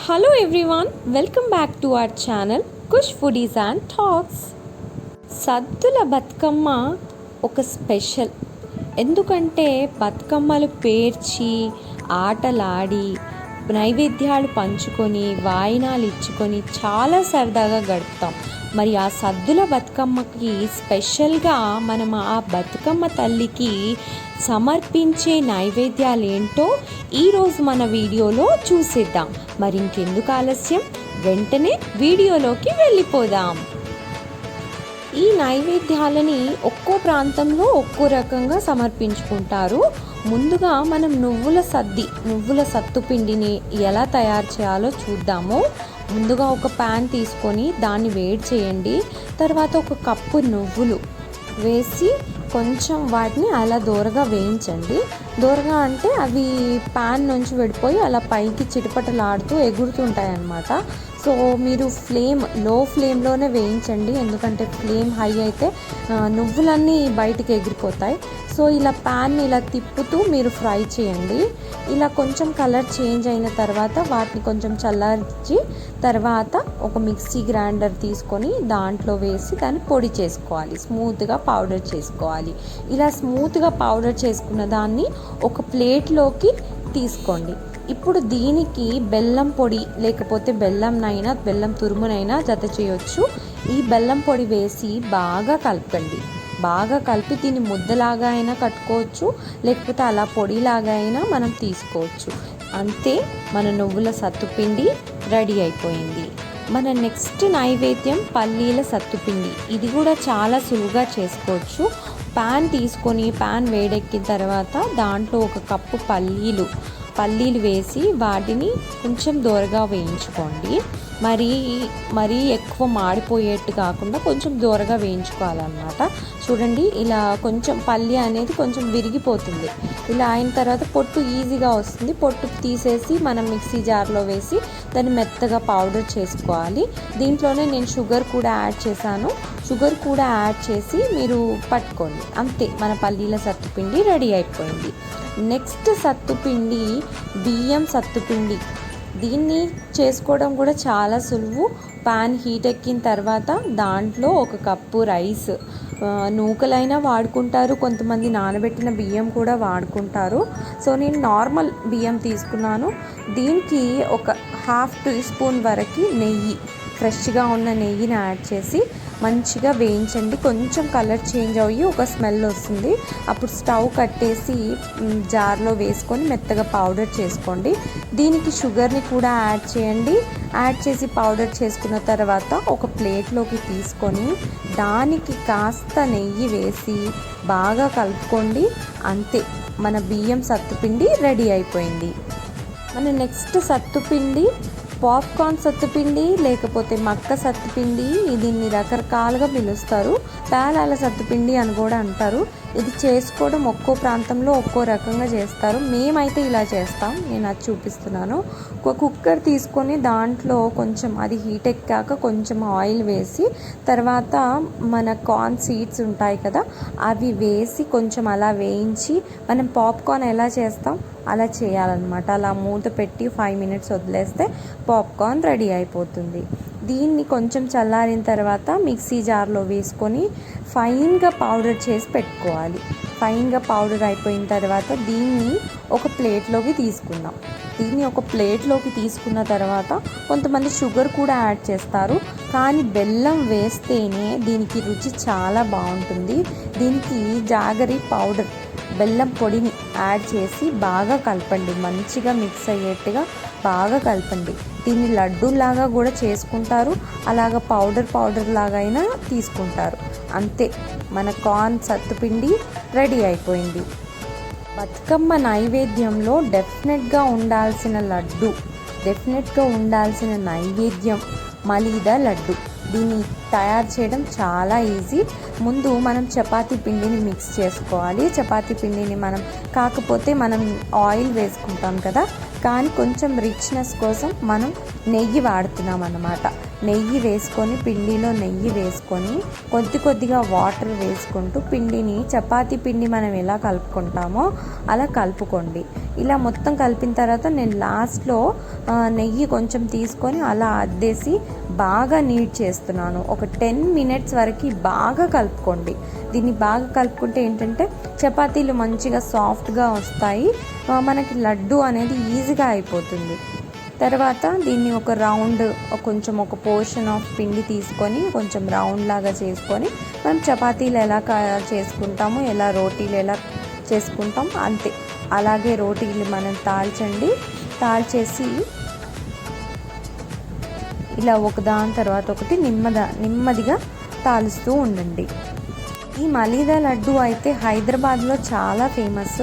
Hello everyone, welcome back to our channel kush foodies and talks. సద్దుల బతుకమ్మ ఒక special. ఎందుకంటే బతుకమ్మలు పేర్చి ఆటలాడి నైవేద్యాలు పంచుకొని వాయినాలు ఇచ్చుకొని చాలా సరదాగా గడుపుతాం. మరి ఆ సద్దుల బతుకమ్మకి స్పెషల్గా మనం ఆ బతుకమ్మ తల్లికి సమర్పించే నైవేద్యాలు ఏంటో ఈరోజు మన వీడియోలో చూసేద్దాం. మరి ఇంకెందుకు ఆలస్యం, వెంటనే వీడియోలోకి వెళ్ళిపోదాం. ఈ నైవేద్యాలని ఒక్కో ప్రాంతంలో ఒక్కో రకంగా సమర్పించుకుంటారు. ముందుగా మనం నువ్వుల సత్తుపిండిని ఎలా తయారు చేయాలో చూద్దాము. ముందుగా ఒక ప్యాన్ తీసుకొని దాన్ని వేడి చేయండి. తర్వాత ఒక కప్పు నువ్వులు వేసి కొంచెం వాటిని అలా దూరగా వేయించండి. దూరగా అంటే అవి ప్యాన్ నుంచి విడిపోయి అలా పైకి చిటపటలాడుతూ ఎగురుతుంటాయి అన్నమాట. సో మీరు లో ఫ్లేమ్లోనే వేయించండి, ఎందుకంటే ఫ్లేమ్ హై అయితే నువ్వులన్నీ బయటికి ఎగిరిపోతాయి. సో ఇలా ప్యాన్ని ఇలా తిప్పుతూ మీరు ఫ్రై చేయండి. ఇలా కొంచెం కలర్ చేంజ్ అయిన తర్వాత వాటిని కొంచెం చల్లార్చి తర్వాత ఒక మిక్సీ గ్రైండర్ తీసుకొని దాంట్లో వేసి దాన్ని పొడి చేసుకోవాలి, స్మూత్గా పౌడర్ చేసుకోవాలి. ఇలా స్మూత్గా పౌడర్ చేసుకున్న దాన్ని ఒక ప్లేట్లోకి తీసుకోండి. ఇప్పుడు దీనికి బెల్లం పొడి లేకపోతే బెల్లం తురుమునైనా జత చేయొచ్చు. ఈ బెల్లం పొడి వేసి బాగా కలపండి. బాగా కలిపి దీన్ని ముద్దలాగా అయినా కట్టుకోవచ్చు, లేకపోతే అలా పొడిలాగా అయినా మనం తీసుకోవచ్చు. అంతే, మన నువ్వుల సత్తుపిండి రెడీ అయిపోయింది. మన నెక్స్ట్ నైవేద్యం పల్లీల సత్తుపిండి. ఇది కూడా చాలా సులువుగా చేసుకోవచ్చు. ప్యాన్ తీసుకొని ప్యాన్ వేడెక్కిన తర్వాత దాంట్లో ఒక కప్పు పల్లీలు వేసి వాటిని కొంచెం దూరగా వేయించుకోండి. మరీ ఎక్కువ మాడిపోయేట్టు కాకుండా కొంచెం దూరగా వేయించుకోవాలన్నమాట. చూడండి, ఇలా కొంచెం పల్లి అనేది కొంచెం విరిగిపోతుంది. ఇలా అయిన తర్వాత పొట్టు ఈజీగా వస్తుంది. పొట్టు తీసేసి మనం మిక్సీ జార్లో వేసి దాన్ని మెత్తగా పౌడర్ చేసుకోవాలి. దీంట్లోనే నేను షుగర్ కూడా యాడ్ చేశాను. షుగర్ కూడా యాడ్ చేసి మీరు పట్టుకోండి. అంతే, మన పల్లీల సత్తుపిండి రెడీ అయిపోయింది. నెక్స్ట్ సత్తుపిండి బియ్యం సత్తుపిండి. దీన్ని చేసుకోవడం కూడా చాలా సులువు. ప్యాన్ హీట్ ఎక్కిన తర్వాత దాంట్లో ఒక కప్పు రైస్, నూకలైనా వాడుకుంటారు, కొంతమంది నానబెట్టిన బియ్యం కూడా వాడుకుంటారు. సో నేను నార్మల్ బియ్యం తీసుకున్నాను. దీనికి ఒక 1/2 టీ స్పూన్ వరకు నెయ్యి, ఫ్రెష్గా ఉన్న నెయ్యిని యాడ్ చేసి మంచిగా వేయించండి. కొంచెం కలర్ చేంజ్ అయ్యి ఒక స్మెల్ వస్తుంది. అప్పుడు స్టవ్ కట్టేసి జార్లో వేసుకొని మెత్తగా పౌడర్ చేసుకోండి. దీనికి షుగర్ని కూడా యాడ్ చేయండి. యాడ్ చేసి పౌడర్ చేసుకున్న తర్వాత ఒక ప్లేట్లోకి తీసుకొని దానికి కాస్త నెయ్యి వేసి బాగా కలుపుకోండి. అంతే, మన బియ్యం సత్తుపిండి రెడీ అయిపోయింది. మన నెక్స్ట్ సత్తుపిండి పాప్కార్న్ సత్తుపిండి లేకపోతే మక్క సత్తుపిండి. దీన్ని రకరకాలుగా పిలుస్తారు. పేలాల సత్తుపిండి అని కూడా అంటారు. ఇది చేసుకోవడం ఒక్కో ప్రాంతంలో ఒక్కో రకంగా చేస్తారు. మేమైతే ఇలా చేస్తాం, నేను అది చూపిస్తున్నాను. ఒక కుక్కర్ తీసుకొని దాంట్లో కొంచెం అది హీట్ ఎక్కాక కొంచెం ఆయిల్ వేసి తర్వాత మన కార్న్ సీడ్స్ ఉంటాయి కదా, అవి వేసి కొంచెం అలా వేయించి మనం పాప్కార్న్ ఎలా చేస్తాం అలా చేయాలన్నమాట. అలా మూత పెట్టి 5 మినిట్స్ వదిలేస్తే పాప్కార్న్ రెడీ అయిపోతుంది. దీన్ని కొంచెం చల్లారిన తర్వాత మిక్సీ జార్లో వేసుకొని ఫైన్గా పౌడర్ చేసి పెట్టుకోవాలి. ఫైన్గా పౌడర్ అయిపోయిన తర్వాత దీన్ని ఒక ప్లేట్లోకి తీసుకుందాం. తీసుకున్న తర్వాత కొంతమంది షుగర్ కూడా యాడ్ చేస్తారు, కానీ బెల్లం వేస్తేనే దీనికి రుచి చాలా బాగుంటుంది. దీనికి జాగరి పౌడర్, బెల్లం పొడిని యాడ్ చేసి బాగా కలపండి. మంచిగా మిక్స్ అయ్యేట్టుగా బాగా కలపండి. దీన్ని లడ్డూలాగా కూడా చేసుకుంటారు, అలాగ పౌడర్ లాగా అయినా తీసుకుంటారు. అంతే, మన కార్న్ సత్తుపిండి రెడీ అయిపోయింది. బతుకమ్మ నైవేద్యంలో డెఫినెట్గా ఉండాల్సిన లడ్డు, డెఫినెట్గా ఉండాల్సిన నైవేద్యం మలీదా లడ్డు. దీన్ని తయారు చేయడం చాలా ఈజీ. ముందు మనం చపాతీ పిండిని మిక్స్ చేసుకోవాలి. చపాతీ పిండిని కాకపోతే మనం ఆయిల్ వేసుకుంటాం కదా, కానీ కొంచెం రిచ్నెస్ కోసం మనం నెయ్యి వాడుతున్నాం అన్నమాట. నెయ్యి వేసుకొని, పిండిలో నెయ్యి వేసుకొని కొద్ది కొద్దిగా వాటర్ వేసుకుంటూ పిండిని చపాతీ పిండి మనం ఎలా కలుపుకుంటామో అలా కలుపుకోండి. ఇలా మొత్తం కలిపిన తర్వాత నేను లాస్ట్లో నెయ్యి కొంచెం తీసుకొని అలా అద్దేసి బాగా నీట్ చేస్తున్నాను. ఒక 10 minutes వరకు బాగా కలుపుకోండి. దీన్ని బాగా కలుపుకుంటే ఏంటంటే చపాతీలు మంచిగా సాఫ్ట్గా వస్తాయి, మనకి లడ్డు అనేది ఈజీగా అయిపోతుంది. తర్వాత దీన్ని ఒక రౌండ్, కొంచెం ఒక పోర్షన్ ఆఫ్ పిండి తీసుకొని కొంచెం రౌండ్ లాగా చేసుకొని మనం చపాతీలు ఎలా చేసుకుంటామో, ఎలా రోటీలు ఎలా చేసుకుంటాం అంతే అలాగే రోటీలు మనం తాల్చేసి ఇలా ఒకదాని తర్వాత ఒకటి నెమ్మదిగా తాలుస్తూ ఉండండి. ఈ మలీదా లడ్డు అయితే హైదరాబాద్లో చాలా ఫేమస్.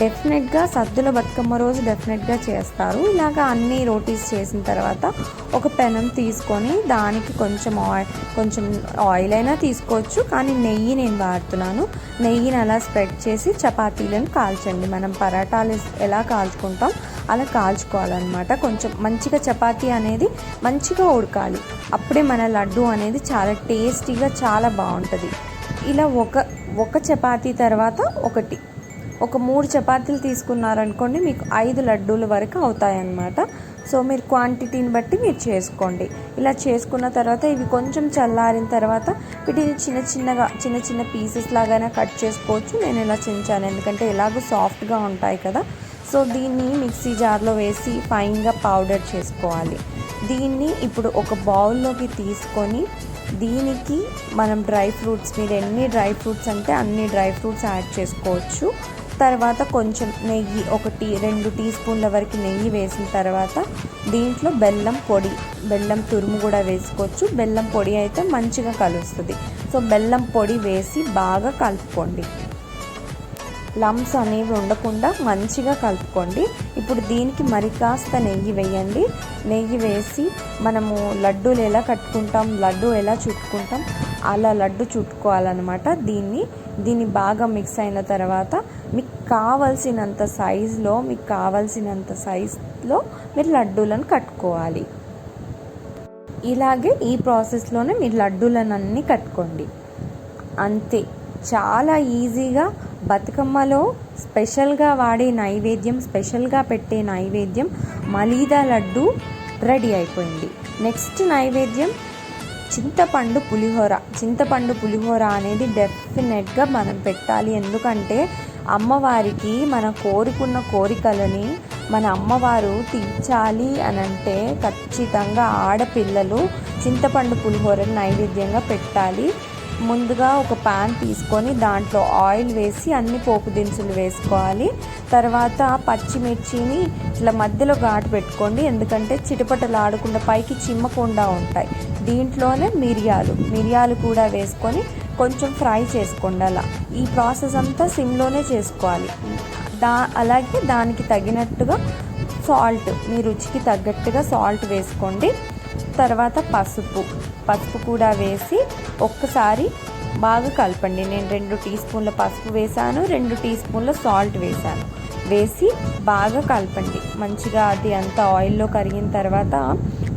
డెఫినెట్గా సద్దుల బతుకమ్మ రోజు డెఫినెట్గా చేస్తారు. ఇలాగ అన్ని రోటీస్ చేసిన తర్వాత ఒక పెనం తీసుకొని దానికి కొంచెం ఆయిల్ అయినా తీసుకోవచ్చు, కానీ నెయ్యి నేను వాడుతున్నాను. నెయ్యిని అలా స్ప్రెడ్ చేసి చపాతీలను కాల్చండి. మనం పరాటాలు ఎలా కాల్చుకుంటాం అలా కాల్చుకోవాలన్నమాట. కొంచెం మంచిగా చపాతీ అనేది మంచిగా ఉడకాలి, అప్పుడే మన లడ్డు అనేది చాలా టేస్టీగా చాలా బాగుంటుంది. ఇలా ఒక చపాతీ తర్వాత ఒక 3 చపాతీలు తీసుకున్నారనుకోండి, మీకు 5 లడ్డూల వరకు అవుతాయన్నమాట. సో మీరు క్వాంటిటీని బట్టి మీరు చేసుకోండి. ఇలా చేసుకున్న తర్వాత ఇవి కొంచెం చల్లారిన తర్వాత వీటిని చిన్న చిన్న పీసెస్ లాగానే కట్ చేసుకోవచ్చు. నేను ఇలా చించాను ఎందుకంటే ఎలాగో సాఫ్ట్గా ఉంటాయి కదా. సో దీన్ని మిక్సీ జార్లో వేసి ఫైన్గా పౌడర్ చేసుకోవాలి. దీన్ని ఇప్పుడు ఒక బౌల్లోకి తీసుకొని దీనికి మనం డ్రై ఫ్రూట్స్, మీరు ఎన్ని డ్రై ఫ్రూట్స్ అంటే అన్ని డ్రై ఫ్రూట్స్ యాడ్ చేసుకోవచ్చు. తర్వాత కొంచెం నెయ్యి, 1-2 టీ స్పూన్ల వరకు నెయ్యి వేసిన తర్వాత దీంట్లో బెల్లం తురుము కూడా వేసుకోవచ్చు. బెల్లం పొడి అయితే మంచిగా కలుస్తుంది. సో బెల్లం పొడి వేసి బాగా కలుపుకోండి. లమ్స్ అనేవి ఉండకుండా మంచిగా కలుపుకోండి. ఇప్పుడు దీనికి మరి కాస్త నెయ్యి వేయండి. నెయ్యి వేసి మనము లడ్డూలు ఎలా కట్టుకుంటాం, లడ్డు ఎలా చుట్టుకుంటాం అలా లడ్డు చుట్టుకోవాలన్నమాట. దీన్ని బాగా మిక్స్ అయిన తర్వాత మీకు కావాల్సినంత సైజులో మీరు లడ్డూలను కట్టుకోవాలి. ఇలాగే ఈ ప్రాసెస్లోనే మీరు లడ్డూలను అన్నీ కట్టుకోండి. అంతే, చాలా ఈజీగా బతుకమ్మలో స్పెషల్గా వాడే నైవేద్యం, స్పెషల్గా పెట్టే నైవేద్యం మలీదా లడ్డు రెడీ అయిపోయింది. నెక్స్ట్ నైవేద్యం చింతపండు పులిహోర అనేది డెఫినెట్గా మనం పెట్టాలి. ఎందుకంటే అమ్మవారికి మన కోరుకున్న కోరికలని మన అమ్మవారు తీర్చాలి అనంటే ఖచ్చితంగా ఆడపిల్లలు చింతపండు పులిహోరని నైవేద్యంగా పెట్టాలి. ముందుగా ఒక పాన్ తీసుకొని దాంట్లో ఆయిల్ వేసి అన్ని పోపు దినుసులు వేసుకోవాలి. తర్వాత పచ్చిమిర్చిని ఇట్లా మధ్యలో ఘాటు పెట్టుకోండి, ఎందుకంటే చిటపటలాడకుండా పైకి చిమ్మకుండా ఉంటాయి. దీంట్లోనే మిరియాలు కూడా వేసుకొని కొంచెం ఫ్రై చేసుకోండి. అలా ఈ ప్రాసెస్ అంతా సిమ్లోనే చేసుకోవాలి. అలాగే దానికి తగినట్టుగా సాల్ట్, మీ రుచికి తగ్గట్టుగా సాల్ట్ వేసుకోండి. తర్వాత పసుపు కూడా వేసి ఒక్కసారి బాగా కలపండి. నేను 2 టీ స్పూన్ల పసుపు వేసాను, 2 టీ స్పూన్ల సాల్ట్ వేసి బాగా కలపండి. మంచిగా అది అంతా ఆయిల్లో కరిగిన తర్వాత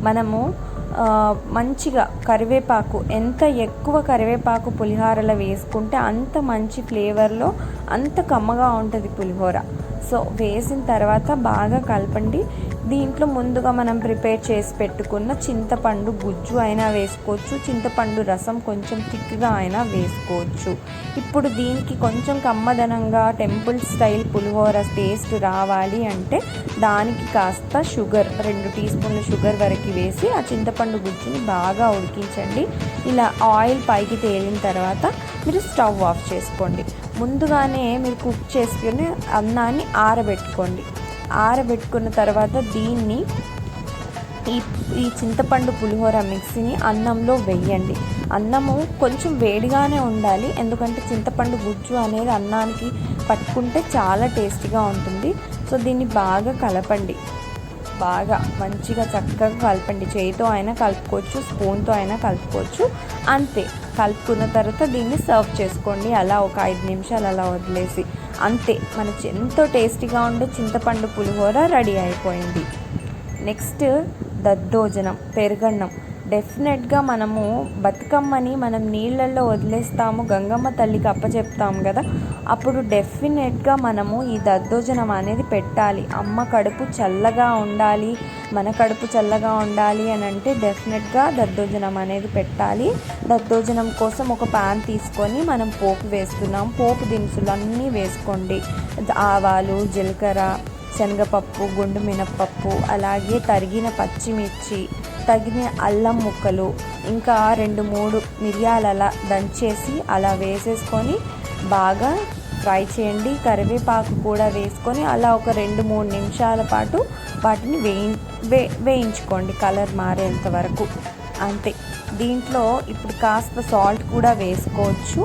మనము మంచిగా కరివేపాకు, ఎంత ఎక్కువ కరివేపాకు పులిహోరలో వేసుకుంటే అంత మంచి ఫ్లేవర్లో అంత కమ్మగా ఉంటుంది పులిహోర. సో వేసిన తర్వాత బాగా కలపండి. దీంట్లో ముందుగా మనం ప్రిపేర్ చేసి పెట్టుకున్న చింతపండు గుజ్జు అయినా వేసుకోవచ్చు, చింతపండు రసం కొంచెం థిక్గా అయినా వేసుకోవచ్చు. ఇప్పుడు దీనికి కొంచెం కమ్మదనంగా టెంపుల్ స్టైల్ పులిహోర టేస్ట్ రావాలి అంటే దానికి కాస్త షుగర్, 2 టీ స్పూన్ల షుగర్ వరకు వేసి ఆ చింతపండు గుజ్జుని బాగా ఉడికించండి. ఇలా ఆయిల్ పైకి తేలిన తర్వాత మీరు స్టవ్ ఆఫ్ చేసుకోండి. ముందుగానే మీరు కుక్ చేసుకుని అన్నాన్ని ఆరబెట్టుకున్న తర్వాత దీన్ని ఈ చింతపండు పులిహోర మిక్సీని అన్నంలో వేయండి. అన్నము కొంచెం వేడిగానే ఉండాలి, ఎందుకంటే చింతపండు గుజ్జు అనేది అన్నానికి పట్టుకుంటే చాలా టేస్టీగా ఉంటుంది. సో దీన్ని బాగా కలపండి, బాగా మంచిగా చక్కగా కలపండి. చేయితో అయినా కలుపుకోవచ్చు, స్పూన్తో అయినా కలుపుకోవచ్చు. అంతే, కలుపుకున్న తర్వాత దీన్ని సర్వ్ చేసుకోండి. అలా ఒక 5 నిమిషాలు అలా వదిలేసి అంతే, మనకి ఎంతో టేస్టీగా ఉండే చింతపండు పులిహోర రెడీ అయిపోయింది. నెక్స్ట్ దద్దోజనం, పెరుగన్నం. డెఫినెట్గా మనము బతుకమ్మని మనం నీళ్ళల్లో వదిలేస్తాము, గంగమ్మ తల్లికి అప్పచెప్తాము కదా, అప్పుడు డెఫినెట్గా మనము ఈ దద్దోజనం అనేది పెట్టాలి. అమ్మ కడుపు చల్లగా ఉండాలి, మన కడుపు చల్లగా ఉండాలి అని అంటే డెఫినెట్గా దద్దోజనం అనేది పెట్టాలి. దద్దోజనం కోసం ఒక పాన్ తీసుకొని మనం పోపు వేస్తున్నాం. పోపు దినుసులు అన్నీ వేసుకోండి. ఆవాలు, జీలకర్ర, శనగపప్పు, గుండు మినప్పప్పు, అలాగే తరిగిన పచ్చిమిర్చి, తగిన అల్లం ముక్కలు, ఇంకా 2-3 మిరియాలు అలా దంచేసి అలా వేసేసుకొని బాగా ఫ్రై చేయండి. కరివేపాకు కూడా వేసుకొని అలా ఒక 2-3 నిమిషాల పాటు వాటిని వేయించుకోండి కలర్ మారేంత వరకు. అంతే. దీంట్లో ఇప్పుడు కాస్త సాల్ట్ కూడా వేసుకోవచ్చు.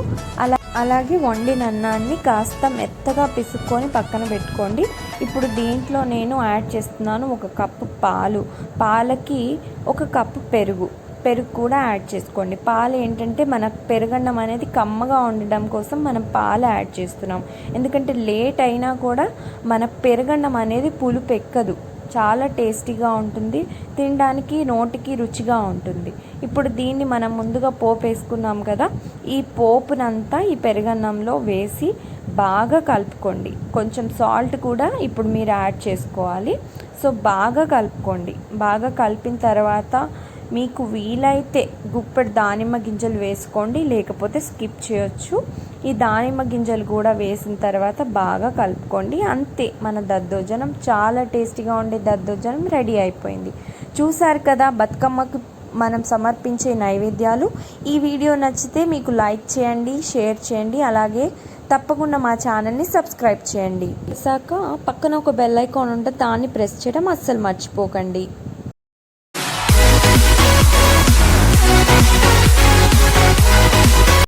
అలాగే వండిన అన్నాన్ని కాస్త మెత్తగా పిసుక్కొని పక్కన పెట్టుకోండి. ఇప్పుడు దీంట్లో నేను యాడ్ చేస్తున్నాను 1 కప్పు పాలు, పాలకి 1 కప్పు పెరుగు కూడా యాడ్ చేసుకోండి. పాలు ఏంటంటే మన పెరుగన్నం అనేది కమ్మగా ఉండడం కోసం మనం పాలు యాడ్ చేస్తున్నాం. ఎందుకంటే లేట్ అయినా కూడా మన పెరుగన్నం అనేది పులుపు ఎక్కదు, చాలా టేస్టీగా ఉంటుంది, తినడానికి నోటికి రుచిగా ఉంటుంది. ఇప్పుడు దీన్ని మనం ముందుగా పోపు వేసుకున్నాం కదా, ఈ పోపునంతా ఈ పెరుగన్నంలో వేసి బాగా కలుపుకోండి. కొంచెం సాల్ట్ కూడా ఇప్పుడు మీరు యాడ్ చేసుకోవాలి. సో బాగా కలుపుకోండి. బాగా కలిపిన తర్వాత మీకు వీలైతే గుప్పెడు దానిమ్మ గింజలు వేసుకోండి, లేకపోతే స్కిప్ చేయొచ్చు. ఈ దానిమ్మ గింజలు కూడా వేసిన తర్వాత బాగా కలుపుకోండి. అంతే, మన దద్దోజనం చాలా టేస్టీగా ఉండే దద్దోజనం రెడీ అయిపోయింది. చూసారు కదా బతుకమ్మకు మనం సమర్పించే నైవేద్యాలు. ఈ వీడియో నచ్చితే మీకు లైక్ చేయండి, షేర్ చేయండి, అలాగే తప్పకుండా మా ఛానల్ని సబ్స్క్రైబ్ చేయండి. పక్కన ఒక బెల్ ఐకాన్ ఉంటే దాన్ని ప్రెస్ చేయడం అస్సలు మర్చిపోకండి.